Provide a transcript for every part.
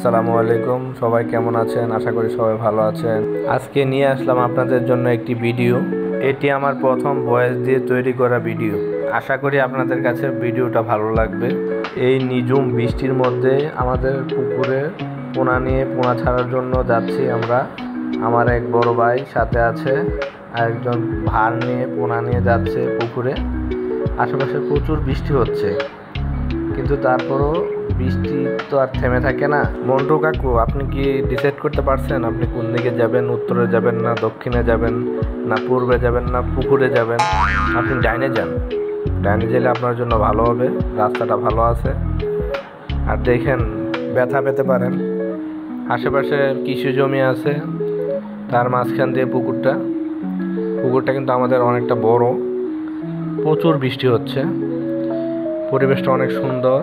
আসসালামু আলাইকুম, সবাই কেমন আছেন? আশা করি সবাই ভালো আছেন। আজকে নিয়ে আসলাম আপনাদের জন্য একটি ভিডিও। এটি আমার প্রথম ভয়েস দিয়ে তৈরি করা ভিডিও। আশা করি আপনাদের কাছে ভিডিওটা ভালো লাগবে। এই নিঝুম বৃষ্টির মধ্যে আমাদের পুকুরে পোনা নিয়ে পোনা ছাড়ার জন্য যাচ্ছি আমরা। আমার এক বড় ভাই সাথে আছে, আরেকজন ভার নিয়ে পোনা নিয়ে যাচ্ছে পুকুরে। আশেপাশে প্রচুর বৃষ্টি হচ্ছে, কিন্তু তারপরও বৃষ্টি তো আর থেমে থাকে না। মন্টু কাকু, আপনি কি ডিসাইড করতে পারছেন আপনি কোন দিকে যাবেন? উত্তরে যাবেন না দক্ষিণে যাবেন, না পূর্বে যাবেন, না পুকুরে যাবেন? আপনি ডাইনে যান। ডাইনে গেলে আপনার জন্য ভালো হবে, রাস্তাটা ভালো আছে। আর দেখেন, ব্যথা পেতে পারেন। আশেপাশে কৃষি জমি আছে, তার মাঝখান দিয়ে পুকুরটা কিন্তু আমাদের অনেকটা বড়। প্রচুর বৃষ্টি হচ্ছে, পরিবেশটা অনেক সুন্দর।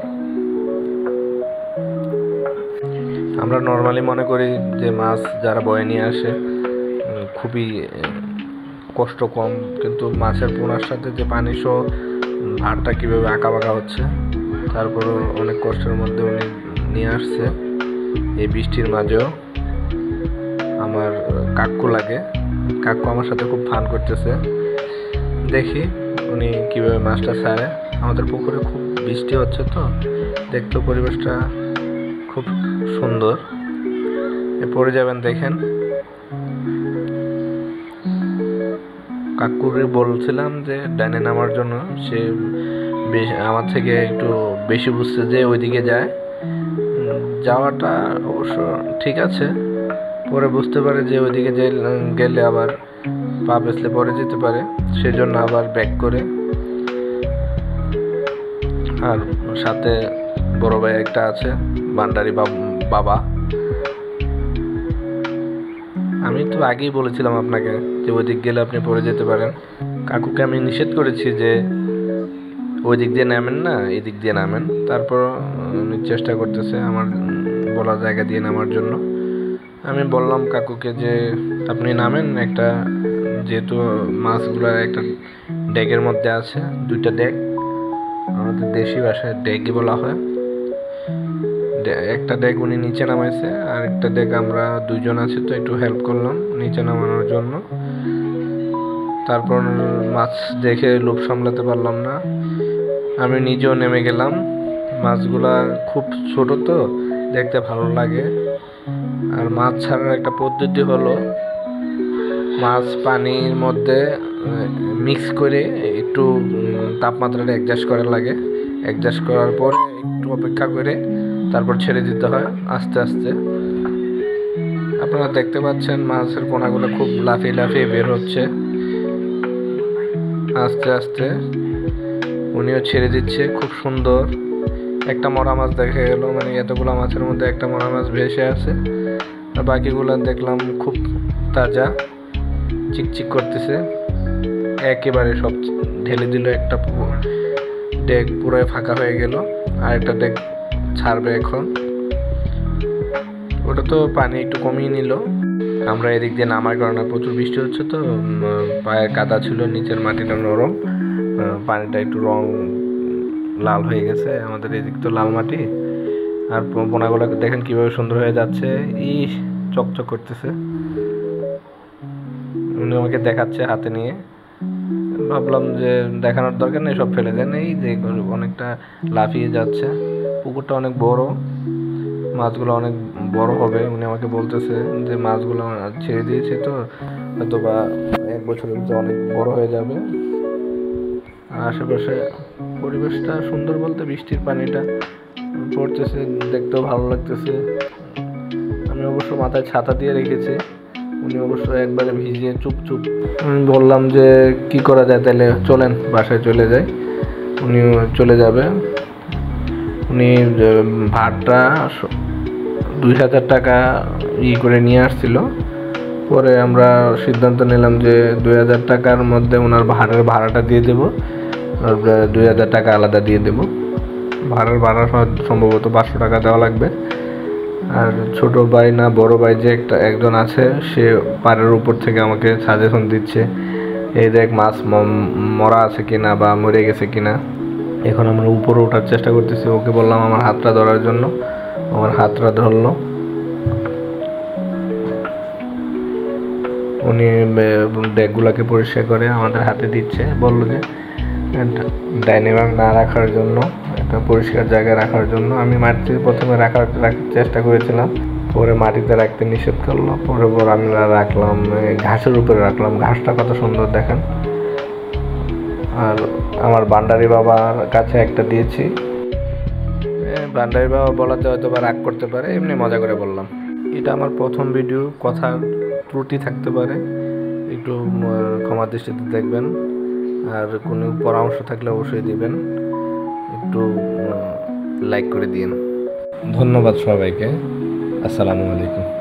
আমরা নর্মালি মনে করি যে মাছ যারা বয়ে নিয়ে আসে খুবই কষ্ট কম, কিন্তু মাছের পোনার সাথে যে পানি সহ ভারটা কীভাবে আঁকা বাঁকা হচ্ছে, তারপরও অনেক কষ্টের মধ্যে উনি নিয়ে আসছে। এই বৃষ্টির মাঝেও আমার কাকু লাগে, কাকু আমার সাথে খুব ফান করতেছে। দেখি উনি কীভাবে মাছটা ছাড়ে। আমাদের পুকুরে খুব বৃষ্টি হচ্ছে, তো দেখতে পরিবেশটা খুব সুন্দর। পড়ে যাবেন, দেখেন। কাকুরে বলছিলাম যে ডাইনে নামার জন্য, সে আমার থেকে একটু বেশি বুঝছে যে ওইদিকে যায়। যাওয়াটা অবশ্য ঠিক আছে, পরে বুঝতে পারে যে ওইদিকে গেলে আবার পা পেছলে পরে যেতে পারে, সেজন্য আবার ব্যাক করে। আর সাথে বড় ভাই একটা আছে, ভান্ডারি বাবা। আমি তো আগেই বলেছিলাম আপনাকে যে ওই দিক গেলে আপনি পড়ে যেতে পারেন। কাকুকে আমি নিষেধ করেছি যে ওই দিক দিয়ে নামেন না, এই দিক দিয়ে নামেন। তারপর উনি চেষ্টা করতেছে আমার বলা জায়গা দিয়ে নামার জন্য। আমি বললাম কাকুকে যে আপনি নামেন, একটা যেহেতু মাছগুলো একটা ড্যাগের মধ্যে আছে, দুইটা ড্যাগ, আমাদের দেশি ভাষায় ড্যাগই বলা হয়। একটা ডেক উনি নিচে নামাইছে, আর একটা ডেক আমরা দুইজন আছি, তো একটু হেল্প করলাম নিচে নামানোর জন্য। তারপর মাছ দেখে লোভ সামলাতে পারলাম না, আমি নিজেও নেমে গেলাম। মাছগুলা খুব ছোট, তো দেখতে ভালো লাগে। আর মাছ ছাড়ার একটা পদ্ধতি হলো, মাছ পানির মধ্যে মিক্স করে একটু তাপমাত্রাটা অ্যাডজাস্ট করা লাগে। অ্যাডজাস্ট করার পর একটু অপেক্ষা করে তারপর ছেড়ে দিতে হয় আস্তে আস্তে। আপনারা দেখতে পাচ্ছেন মাছের পোনাগুলো খুব লাফিয়ে লাফিয়ে বের হচ্ছে আস্তে আস্তে। উনিও ছেড়ে দিচ্ছে, খুব সুন্দর। একটা মরা মাছ দেখা গেল, মানে এতগুলো মাছের মধ্যে একটা মরা মাছ ভেসে আছে। আর বাকিগুলো দেখলাম খুব তাজা, চিকচিক করতেছে। একেবারে সব ঢেলে দিল, একটা ডেক পুরো ফাঁকা হয়ে গেল। আর একটা ডেক ছাড়বে এখন, ওটা তো পানি একটু কমিয়ে নিল। আমরা এদিক দিয়ে নামার কারণে প্রচুর বৃষ্টি হচ্ছে, তো পায়ের কাদা ছিল, নিচের মাটিটা নরম, পানিটা একটু রং লাল হয়ে গেছে। আমাদের এদিক তো লাল মাটি। আর পোনাগুলো দেখেন কিভাবে সুন্দর হয়ে যাচ্ছে, চকচক করতেছে। উনি আমাকে দেখাচ্ছে হাতে নিয়ে। ভাবলাম যে দেখানোর দরকার নেই, সব ফেলে দেন। এই যে অনেকটা লাফিয়ে যাচ্ছে, পুকুরটা অনেক বড়, মাছগুলো অনেক বড় হবে। উনি আমাকে বলতেছে যে মাছগুলো ছেড়ে দিয়েছে, তো হয়তো বা 1 বছরের ভিতরে অনেক বড় হয়ে যাবে। আশেপাশে পরিবেশটা সুন্দর বলতে বৃষ্টির পানিটা পড়তেছে, দেখতেও ভালো লাগতেছে। আমি অবশ্য মাথায় ছাতা দিয়ে রেখেছি, উনি অবশ্য একবারে ভিজিয়ে চুপ। আমি বললাম যে কি করা যায়, তাহলে চলেন বাসায় চলে যাই। উনিও চলে যাবে। উনি ভাড়টা 2000 টাকা করে নিয়ে আসছিল। পরে আমরা সিদ্ধান্ত নিলাম যে 2000 টাকার মধ্যে ওনার ভাড়াটা দিয়ে দেবো, আর 2000 টাকা আলাদা দিয়ে দেবো। ভাড়া সম্ভবত 500 টাকা দেওয়া লাগবে। আর ছোট ভাই না বড় ভাই যে একজন আছে, সে পাড়ের উপর থেকে আমাকে সাজেশন দিচ্ছে, এই দেখ মাছ মরা আছে কিনা বা মরে গেছে কিনা। এখন আমরা উপরে ওঠার চেষ্টা করতেছি, ওকে বললাম আমার হাতটা ধরার জন্য। আমার হাতটা ধরলো। উনি ব্যাগগুলোকে পরিষ্কার করে আমাদের হাতে দিচ্ছে, বললো যে ডাইনিং না রাখার জন্য, একটা পরিষ্কার জায়গায় রাখার জন্য। আমি মাটিতে প্রথমে রাখার চেষ্টা করেছিলাম, পরে মাটিতে রাখতে নিষেধ করলো, পরে আমি রাখলাম ঘাসের উপরে রাখলাম। ঘাসটা কত সুন্দর দেখেন। আর আমার বান্ডারি বাবার কাছে একটা দিয়েছি। বান্ডারি বাবা বলাতে হয়তো বা রাগ করতে পারে, এমনি মজা করে বললাম। এটা আমার প্রথম ভিডিও, কথার ত্রুটি থাকতে পারে, একটু ক্ষমা দৃষ্টিতে দেখবেন। আর কোনো পরামর্শ থাকলে অবশ্যই দিবেন, একটু লাইক করে দিন। ধন্যবাদ সবাইকে। আসসালামু আলাইকুম।